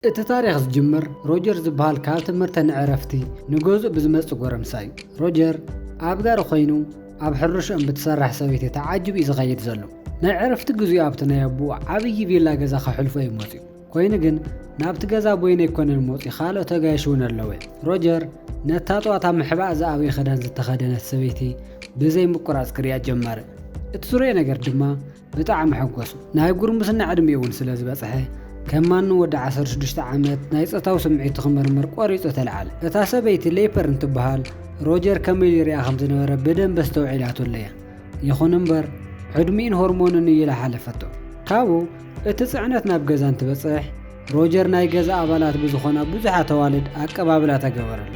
እቲ ታሪኽ ዝጅምር ሮጀር ዝበሃል ካብ ትምህርቲ ንዕረፍቲ ንገዝኡ ብዝመጽእ ጎረምሳ እዩ። ሮጀር ኣብ ጋሪ ኮይኑ ኣብ ሕርሽኦም ብትሰርሕ ሰበይቲ ተዓጂቡ እዩ ዝኸይድ ዘሎ። ናይ ዕረፍቲ ግዚኡ ኣብቲ ናይ ኣቡኡ ዓብዪ ቪላ ገዛ ከሕልፎ እዩ መፂኡ። ኮይኑ ግን ናብቲ ገዛ ቦይነ ኣይኮነን መፂኡ ካልኦት ተጋይሽ እውን ኣለዎ። ሮጀር ነታ ጠዋት ኣብ ምሕባእ ዝኣበየ ክዳን ዝተኸደነት ሰበይቲ ብዘይ ምቁራፅ ክሪኣ ጀመረ። እቲ ዝርኦ ነገር ድማ ብጣዕሚ ሕጎሱ። ናይ ጉርምስና ዕድሚኡ እውን ስለ ዝበፅሐ ከም ማንም ወዲ 16 ዓመት ናይ ፆታዊ ስምዒቱ ክምርምር ቆሪፁ ተለዓለ። እታ ሰበይቲ ሌፐር እንትበሃል ሮጀር ከመይ ይሪኣ ከም ዝነበረ ብደንብ ዝተውዒላትሉ እያ። ይኹን እምበር ዕድሚኡን ሆርሞንን እየላሓለፈቶ። ካብኡ እቲ ጽዕነት ናብ ገዛ እንትበፅሕ ሮጀር ናይ ገዛ ኣባላት ብዝኾና ብዙሓት ኣዋልድ ኣቀባብላ ተገበረሉ።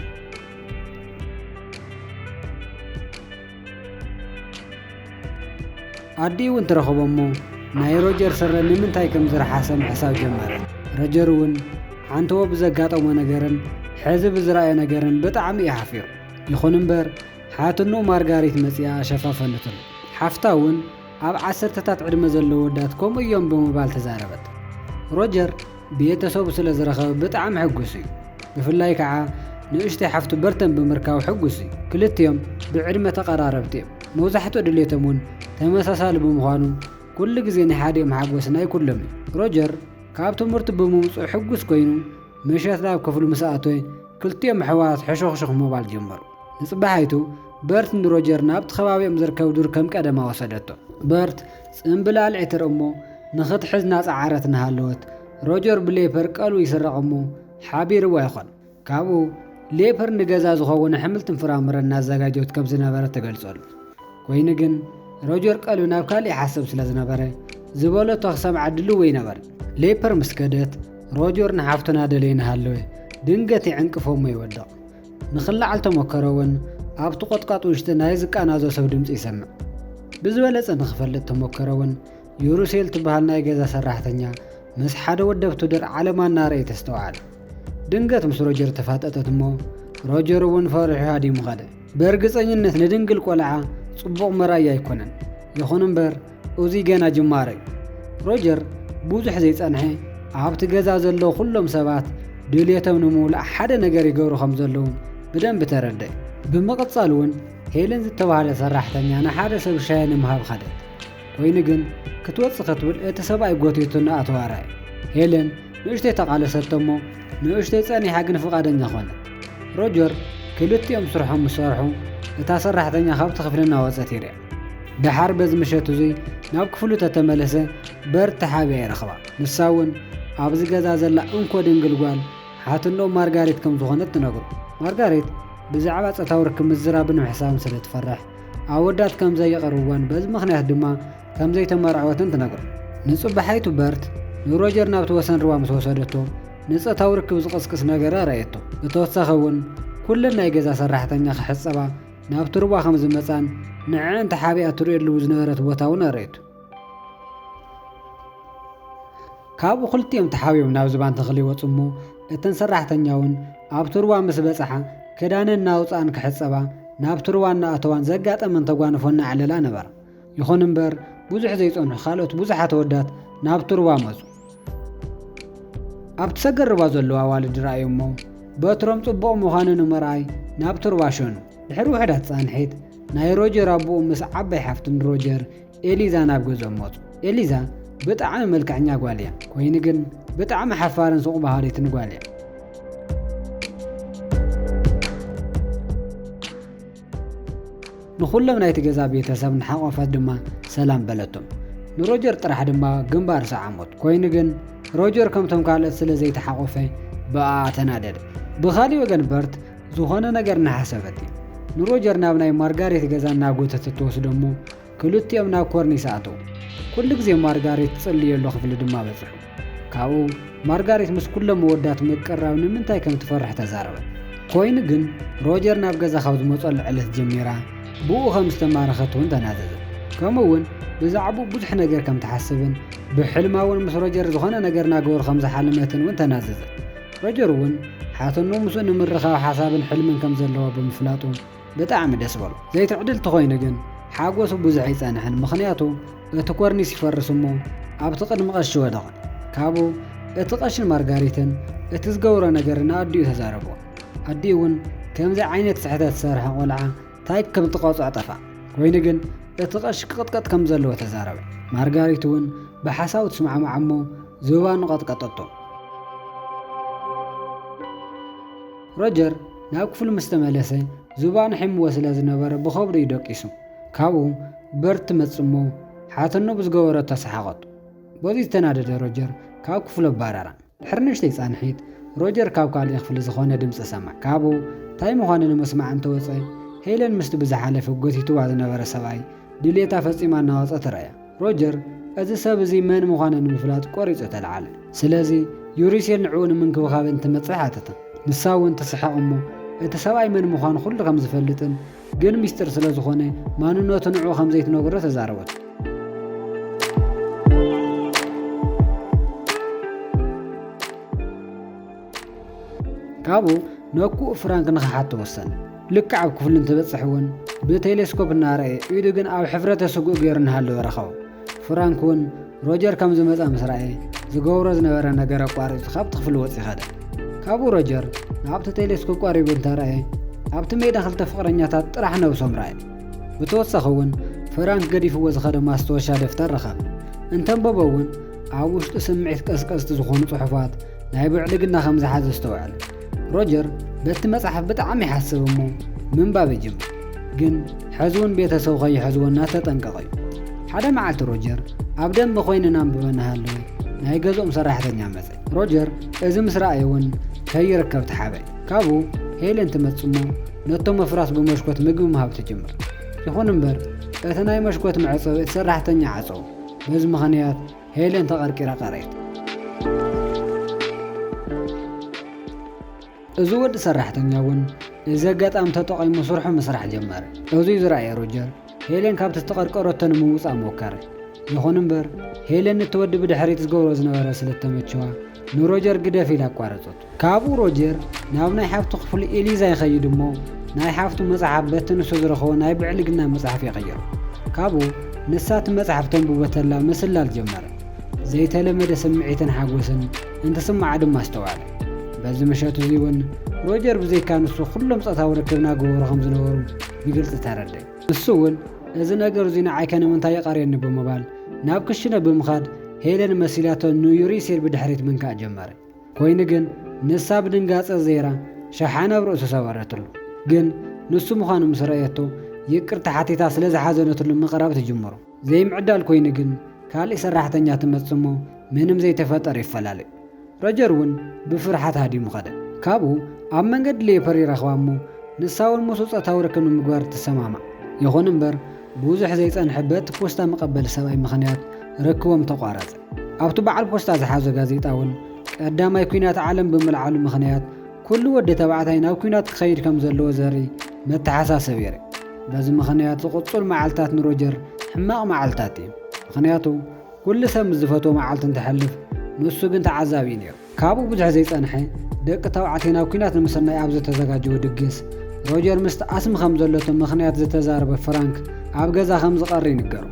ኣዲኡ እውን ትረኽቦ እሞ ናይ ሮጀር ስረ ንምንታይ ከም ዝረሓሰ ምሕሳብ ጀመረ። ሮጀር እውን ሓንተዎ ብዘጋጠሞ ነገርን ሕዚ ብዝረአየ ነገርን ብጣዕሚ እዩ ሓፊሩ። ይኹን እምበር ሓትኑ ማርጋሪት መፂኣ ሸፋፈነትሉ። ሓፍታ እውን ኣብ 10ታት ዕድመ ዘለዎ ወዳት ከምኡ እዮም ብምባል ተዛረበት። ሮጀር ቤተሰቡ ስለ ዝረኸበ ብጣዕሚ ሕጉስ እዩ። ብፍላይ ከዓ ንእሽተይ ሓፍቱ በርተን ብምርካቡ ሕጉስ እዩ። ክልቲኦም ብዕድመ ተቐራረብቲ እዮም። መብዛሕትኡ ድሌቶም እውን ተመሳሳሊ ብምዃኑ ኩሉ ግዜ ናይ ሓዲኦም ሓጎስ ናይ ኩሎም እዩ። ሮጀር ካብ ትምህርቱ ብምምፅኡ ሕጉስ ኮይኑ ምሸት ናብ ክፍሉ ምስ ኣተወ ክልቲኦም ኣሕዋት ሕሹኽሹኽ ምባል ጀመሩ። ንፅባሓይቱ በርት ንሮጀር ናብቲ ከባቢኦም ዝርከብ ዱር ከም ቀደማ ወሰደቶ። በርት ፅምብላልዒ ትርኢ እሞ ንኽትሕዝ ናፃዓረት እናሃለወት ሮጀር ብሌፐር ቀልቡ ይስረቕ እሞ ሓቢርዋ ይኾን። ካብኡ ሌፐር ንገዛ ዝኸውን ኣሕምልትን ፍራምረን እናዘጋጀት ከም ዝነበረ ተገልጸሉ። ኮይኑ ግን ሮጀር ቀልቡ ናብ ካልእ ሓሰብ ስለ ዝነበረ ዝበለቶ ክሰምዓ ድልው ይነበረ። ሌፐር ምስ ከደት ሮጀር ንሓፍቱና ደለይ እናሃለወ ድንገት ይዕንቅፎ እሞ ይወድቕ። ንኽላዓል ተሞከረ እውን ኣብቲ ቆጥቃጥ ውሽጢ ናይ ዝቃናዞ ሰብ ድምፂ ይሰምዕ። ብዝበለፀ ንኽፈልጥ ተሞከረ እውን ዩሩሴል ትበሃል ናይ ገዛ ሰራሕተኛ ምስ ሓደ ወደብቱ ድር ዓለማ እናርአየ ተስተውዓለ። ድንገት ምስ ሮጀር ተፋጠጠት እሞ ሮጀር እውን ፈሪሑ ሃዲሙ ኸደ። በእርግፀኝነት ንድንግል ቆልዓ ጽቡቕ መራእይ ኣይኮነን። ይኹን እምበር እዚ ገና ጅማረ እዩ። ሮጀር ብዙሕ ዘይጸንሐ ኣብቲ ገዛ ዘለዉ ኩሎም ሰባት ድልየቶም ንምውላዕ ሓደ ነገር ይገብሩ ከም ዘለዉ ብደንብ ተረድእ። ብምቕጻል እውን ሄለን ዝተባሃለ ሰራሕተኛ ንሓደ ሰብ ሻሂ ንምሃብ ኸደት። ኮይኑ ግን ክትወፅእ ክትብል እቲ ሰብኣይ ጎቲቱ ንኣተዋ ረኣየ። ሄለን ንእሽተይ ተቓለሰቶ እሞ ንእሽተይ ጸኒሓ ግን ፍቓደኛ ኾነት። ሮጀር ክልቲኦም ስርሖም ምስ ሰርሑ እታ ሰራሕተኛ ካብቲ ክፍሊ እናወፀት ይርአ። ድሓር በዚ ምሸት እዙይ ናብ ክፍሉ ተተመለሰ በርት ተሓብያ ይረኽባ። ንሳ እውን ኣብዚ ገዛ ዘላ እንኮ ድንግል ጓል ሓትኖ ማርጋሪት ከም ዝኾነት ትነግሩ። ማርጋሪት ብዛዕባ ፆታዊ ርክብ ምዝራብን ምሕሳብን ስለ ትፈርሕ ኣወዳት ከም ዘይቐርብዋን በዚ ምኽንያት ድማ ከም ዘይተመርዐወትን ትነግሩ። ንፅባሓይቱ በርት ንሮጀር ናብቲ ወሰን ሩባ ምስ ወሰደቶ ንፆታዊ ርክብ ዝቕስቅስ ነገር ረአየቶ። ብተወሳኺ እውን ኩለን ናይ ገዛ ሰራሕተኛ ክሕፀባ ናብቲ ሩባ ከም ዝመፃን ንዕን ተሓቢኣ ትሪእየሉ ዝነበረት ቦታ እውን ረአየቱ። ካብኡ ክልቲኦም ተሓቢኦም ናብ ዝባን ተኽሊ ይወፁ እሞ እተን ሰራሕተኛ እውን ኣብቲ ሩባ ምስ በፅሓ ክዳንን እናውፃእን ክሕፀባ ናብቲ ሩባ እናኣተዋን ዘጋጠመን ተጓንፎ እናዕለላ ነበራ። ይኹን እምበር ብዙሕ ዘይፀንሑ ካልኦት ብዙሓት ኣወዳት ናብቲ ሩባ መፁ። ኣብቲ ሰገር ሩባ ዘለዋ ኣዋልድ ረኣዩ እሞ በትሮም ጽቡቕ ምዃኑ ንምርኣይ ናብቲ ሩባ ሸኑ። ድሕሪ ውሕዳት ፃንሒት ናይ ሮጀር ኣቦኡ ምስ ዓባይ ሓፍትን ሮጀር ኤሊዛ ናብ ገዝኦም መፁ። ኤሊዛ ብጣዕሚ መልክዐኛ ጓል እያ። ኮይኑ ግን ብጣዕሚ ሓፋርን ሱቕ ባህሪትን ጓል እያ። ንኹሎም ናይቲ ገዛ ቤተሰብ ንሓቆፈት ድማ ሰላም በለቶም። ንሮጀር ጥራሕ ድማ ግንባር ሰዓሞት። ኮይኑ ግን ሮጀር ከምቶም ካልኦት ስለ ዘይተሓቆፈ ብኣ ተናደደ። ብኻሊእ ወገን በርት ዝኾነ ነገር እናሓሰበት እዩ። ንሮጀር ናብ ናይ ማርጋሪት ገዛ እናጎተት ትወስዶ እሞ ክልቲኦም ናብ ኮርኒስ ኣተዉ። ኩሉ ግዜ ማርጋሪት ትጽልየሉ ክፍሊ ድማ በፅሑ። ካብኡ ማርጋሪት ምስ ኩሎም መወዳት ምቅራብ ንምንታይ ከም ትፈርሕ ተዛረበት። ኮይኑ ግን ሮጀር ናብ ገዛ ካብ ዝመፀሉ ዕለት ጀሚራ ብኡ ከም ዝተማረኸት እውን ተናዘዘት። ከምኡ እውን ብዛዕባኡ ብዙሕ ነገር ከም ትሓስብን ብሕልማ እውን ምስ ሮጀር ዝኾነ ነገር ናገበሩ ከም ዝሓለመትን እውን ተናዘዘት። ሮጀር እውን ሓትኑ ምስኡ ንምርኻብ ሓሳብን ሕልምን ከም ዘለዎ ብምፍላጡ ብጣዕሚ ደስ በሎ። ዘይትዕድል ተኾይኑ ግን ሓጎሱ ብዙሕ ኣይጸንሐን። ምኽንያቱ እቲ ኮርኒስ ይፈርስ እሞ ኣብቲ ቅድሚ ቀሺ ወደቐ። ካብኡ اتقشن مارغاريتن اتزغورو نغرنا اديو تزاربو اديون كمزي عينت سحتات سرح قلعه تايب كم تقاطع طفا وين ግን اتقش قطقط كم زلو تزارب مارغاريتون بحساو تسمع معمو زوبان قطقطتو روجر ናብ ክፍሉ መስተመለሰ ዙባን ሕም ወስለ ዝነበረ ብኸብሪ ይደቂሱ ካብኡ በርት መጽሞ ሓተኖ ብዝገበሮ ተሰሓቐጡ በዚ ዝተናደደ ሮጀር ካብ ክፍሉ ባራራ ድሕርንሽተይ ጻንሒት ሮጀር ካብ ካልእ ክፍሊ ዝኾነ ድምፂ ሰማዕ ካብኡ ታይ ምዃኑ ንምስማዕ እንተወፀ ሄለን ምስቲ ብዝሓለፈ ጎቲትዋ ዝነበረ ሰብኣይ ድሌታ ፈጺማ እናወፀት ረኣያ ሮጀር እዚ ሰብ እዚ መን ምዃኑ ንምፍላጥ ቆሪፁ ተለዓለ ስለዚ ዩሪሴል ንዕኡ ንምንክብኻብ እንትመፅእ ሓተተ ንሳ እውን ተሰሓቕ እሞ እቲ ሰብኣይ መን ምዃኑ ኩሉ ከም ዝፈልጥን ግን ሚስጥር ስለ ዝኾነ ማንነቱ ንዕኡ ከም ዘይትነግሮ ተዛረበቱ ካብኡ ነኩኡ ፍራንክ ንኽሓቶ ወሰነ ልክዕ ኣብ ክፍሉ እንትበፅሕ እውን ብቴሌስኮፕ እናረአየ ኢዱ ግን ኣብ ሕፍረተ ስጉእ ገይሩ እናሃለወ ረኸቦ ፍራንክ እውን ሮጀር ከም ዝመፃ ምስ ረአየ ዝገብሮ ዝነበረ ነገር ኣቋሪፁ ካብቲ ክፍሊ ወፂ ኸደ ካብኡ ሮጀር ናብቲ ቴሌስኮፕ ቀሪቡ እንተረአየ ኣብቲ ሜዳ ክልተ ፍቕረኛታት ጥራሕ ነብሶም ረአየ ብተወሳኺ እውን ፍራንክ ገዲፍዎ ዝኸደ ማስታወሻ ደፍተር ረኸበ እንተንበቦ እውን ኣብ ውሽጡ ስምዒት ቀስቀስቲ ዝኾኑ ጽሑፋት ናይ ብዕልግና ከም ዝሓዘ ዝተውዕለ ሮጀር በቲ መጽሓፍ ብጣዕሚ ይሓስብ እሞ ምንባብ ይጅምር ግን ሕዚ እውን ቤተሰቡ ከይሕዝዎ እናተጠንቀቐ እዩ ሓደ መዓልቲ ሮጀር ኣብ ደንቢ ኮይኑ ናንብበ እናሃለወ ናይ ገዝኦም ሰራሕተኛ መፀ ሮጀር እዚ ምስ ረኣየ እውን ከይርከብ ተሓበይ ካብኡ ሄለን ትመጽሞ ነቶም መፍራስ ብመሽኮት ምግቢ ምሃብ ትጅምር ይኹን እምበር እቲ ናይ መሽኮት መዕፀዊ እቲ ሰራሕተኛ ዓፀው በዚ ምኽንያት ሄለን ተቐርቂራ ቀረየት እዚ ወዲ ሰራሕተኛ እውን እዚ ኣጋጣሚ ተጠቒሙ ስርሑ ምስራሕ ጀመረ እዙይ ዝረኣየ ሮጀር ሄለን ካብቲ ዝተቐርቀረቶ ንምውፃእ ሞከረ ይኹን እምበር ሄለን እትወዲ ብድሕሪት ዝገብሮ ዝነበረ ስለተመችዋ ንሮጀር ግደፍ ኢላ ኣቋረፀቱ ካብኡ ሮጀር ናብ ናይ ሓፍቱ ክፍሊ ኤሊዛ ይኸይድ እሞ ናይ ሓፍቱ መጽሓፍ በቲ ንሱ ዝረኸቦ ናይ ብዕልግና መጽሓፍ ይቐይሩ ካብኡ ንሳቲ መጽሓፍ ተንብበተላ ምስላል ጀመረ ዘይተለመደ ስምዒትን ሓጎስን እንትስማዓ ድማ ኣስተዋለ በዚ ምሸት እዚ እውን ሮጀር ብዘይካ ንሱ ኩሎም ፀታዊ ርክብና ገበሩ ከም ዝነበሩ ብግልፂ ተረድእ ንሱ እውን እዚ ነገር እዚ ንዓይ ንምንታይ የቐርየኒ ብምባል ናብ ክሽነ ብምኻድ ሄለን መሲላቶ ንዩሪሴል ብድሕሪት ምንካእ ጀመረ ኮይኑ ግን ንሳ ብድንጋፀ ዘይራ ሸሓነ ብርእሱ ሰበረትሉ ግን ንሱ ምዃኑ ምስ ረአየቶ ይቅርታ ሓቲታ ስለ ዝሓዘነትሉ ምቕራብ ትጅምሩ ዘይምዕዳል ኮይኑ ግን ካልእ ሰራሕተኛ ትመጽሞ ምንም ዘይተፈጠረ ይፈላለዩ ሮጀር እውን ብፍርሓት ሃዲሙ ኸደ ካብኡ ኣብ መንገዲ ሌፐር ይረኽባ እሞ ንሳ እውን ምስ ፀታዊ ርክብ ንምግባር ትሰማማዕ ይኹን እምበር ብዙሕ ዘይጸንሐ በቲ ፖስታ መቐበሊ ሰብኣይ ምኽንያት ርክቦም ተቋረፀ ኣብቲ በዓል ፖስታ ዝሓዞ ጋዜጣ እውን ቀዳማይ ኩናት ዓለም ብምልዓሉ ምኽንያት ኩሉ ወዲ ተባዕታይ ናብ ኩናት ክኸይድ ከም ዘለዎ ዘርኢ መተሓሳሰብ የርኢ በዚ ምኽንያት ዝቕፅሉ መዓልትታት ንሮጀር ሕማቕ መዓልትታት እዩ ምኽንያቱ ኩሉ ሰብ ምስ ዝፈትዎ መዓልቲ እንትሕልፍ ንሱ ግን ተዓዛቢ እዩ ነይሩ ካብኡ ብዙሕ ዘይጸንሐ ደቂ ተባዕትዮ ናብ ኩናት ንምስናይ ኣብ ዝተዘጋጀወ ድግስ ሮጀር ምስቲ ኣስሚ ከም ዘለቶ ምኽንያት ዝተዛረበ ፍራንክ ኣብ ገዛ ከም ዝቐሪ ይንገሩ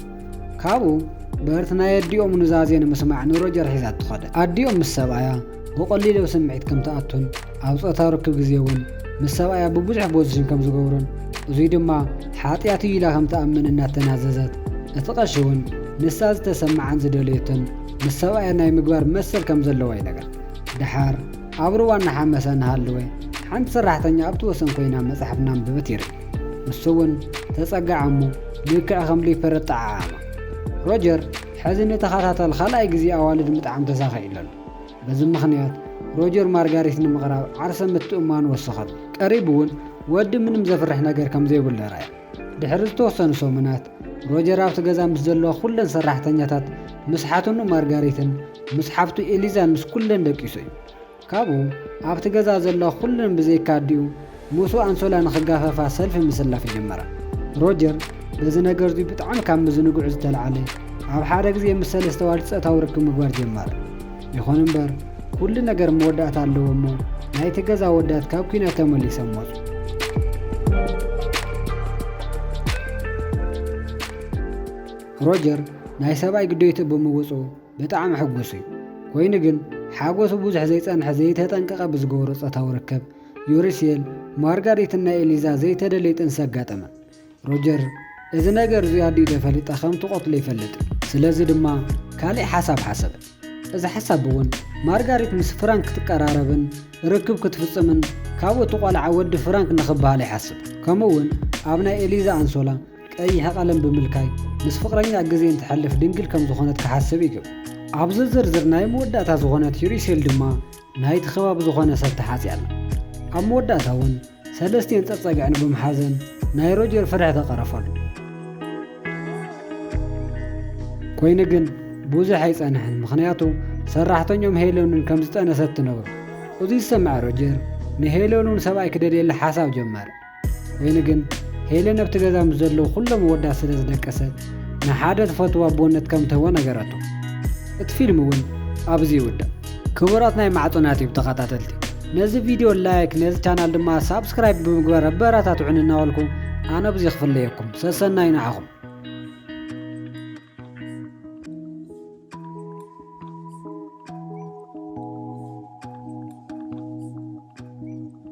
ካብኡ በርቲ ናይ ኣዲኦም ኑዛዜ ንምስማዕ ንሮጀር ሒዛት ትኸደ ኣዲኦም ምስ ሰብኣያ ብቐሊሉ ስምዒት ከም ተኣቱን ኣብ ፀታዊ ርክብ ግዜ እውን ምስ ሰብኣያ ብብዙሕ ፖዚሽን ከም ዝገብሩን እዙይ ድማ ሓጢያት ኢላ ከም ተኣምን እናተናዘዘት እቲ ቀሺ እውን ንሳ ዝተሰማዓን ዝደልየትን ምስ ሰብኣያ ናይ ምግባር መሰል ከም ዘለዋ ይነገር ድሓር ኣብ ሩባ እናሓመሰ እናሃለወ ሓንቲ ሰራሕተኛ ኣብቲ ወሰን ኮይና መጽሓፍ እናንበበት ይርኢ ንሱ እውን ተጸጋዓ እሞ ልክዕ ከም ሊፐር ኣጠዓዓማ ሮጀር ሕዚ ንተኸታተል ካልኣይ ግዜ ኣዋልድ ምጥዓም ተሳኺዑለሉ በዚ ምኽንያት ሮጀር ማርጋሪት ንምቕራብ ዓርሰ ምትእማኑ ወሰኸሉ ቀሪቡ እውን ወዲ ምንም ዘፍርሕ ነገር ከም ዘይብሉ ረኣያ ድሕሪ ዝተወሰኑ ሰሙናት ሮጀር ኣብቲ ገዛ ምስ ዘለዋ ኩለን ሰራሕተኛታት ምስ ሓትኑ ማርጋሪትን ምስ ሓፍቱ ኤሊዛን ምስ ኩለን ደቂሱ እዩ ካብኡ ኣብቲ ገዛ ዘለዋ ኩለን ብዘይካ ኣዲኡ ሙሱ ኣንሶላ ንኽጋፈፋ ሰልፊ ምስላፍ ይጀመራ ሮጀር በዚ ነገር እዚ ብጣዕሚ ካብ ምዝንጉዕ ዝተለዓለ ኣብ ሓደ ግዜ ምስ ሰለስተ ዋልድ ፀታዊ ርክብ ምግባር ጀመረ ይኹን እምበር ኩሉ ነገር መወዳእታ ኣለዎ እሞ ናይቲ ገዛ ወዳት ካብ ኩናት ተመሊሶም መፁ ሮጀር ናይ ሰብኣይ ግዴቱ ብምውፁ ብጣዕሚ ሕጉስ እዩ ኮይኑ ግን ሓጎሱ ብዙሕ ዘይጸንሐ ዘይተጠንቀቐ ብዝገበሮ ጾታዊ ርክብ ዩሪሴል ማርጋሪትና ኤሊዛ ዘይተደለየ ጥንሲ ኣጋጠመ። ሮጀር እዚ ነገር እዙይ ኣዲኡ ተፈሊጠ ከምቲ ቆትሎ ይፈልጥ። ስለዚ ድማ ካልእ ሓሳብ ሓሰበ። እዚ ሓሳብ እውን ማርጋሪት ምስ ፍራንክ ክትቀራረብን ርክብ ክትፍጽምን ካብኡ ትቆልዓ ወዲ ፍራንክ ንኽበሃል ይሓስብ። ከምኡውን ኣብ ናይ ኤሊዛ ኣንሶላ ቀይሕ ቀለም ብምልካይ ምስ ፍቕረኛ ግዜ እንትሕልፍ ድንግል ከም ዝኾነት ክሓስብ ይግብ። ኣብዚ ዝርዝር ናይ መወዳእታ ዝኾነት ዩሪሴል ድማ ናይቲ ከባቢ ዝኾነ ሰብ ተሓፂ ኣላ። ኣብ መወዳእታ እውን ሰለስቲአን ጸጸግዕን ብምሓዘን ናይ ሮጀር ፍርሒ ተቐረፈሉ። ኮይኑ ግን ብዙሕ ኣይጸንሕን፣ ምክንያቱ ሰራሕተኞም ሄለንን ከም ዝጠነሰት ትነብሩ። እዚ ዝሰምዐ ሮጀር ንሄለንን ሰብኣይ ክደልየላ ሓሳብ ጀመረ። ኮይኑ ግን ሄለን ኣብቲ ገዛ ምስ ዘለዉ ኩሎም መወዳት ስለ ዝደቀሰ ንሓደ ትፈትዋ ቦነት ከም ትህቦ ነገረቱ። እቲ ፊልም እውን ኣብዚ ይውዳእ። ክቡራት ናይ ማዕጾናት ዩብ ተኸታተልቲ ነዚ ቪድዮ ላይክ ነዚ ቻናል ድማ ሳብስክራይብ ብምግባር ኣበረታትዑን እናበልኩ ኣነ ብዚ ክፍለየኩም ሰሰናይ ንዓኹም።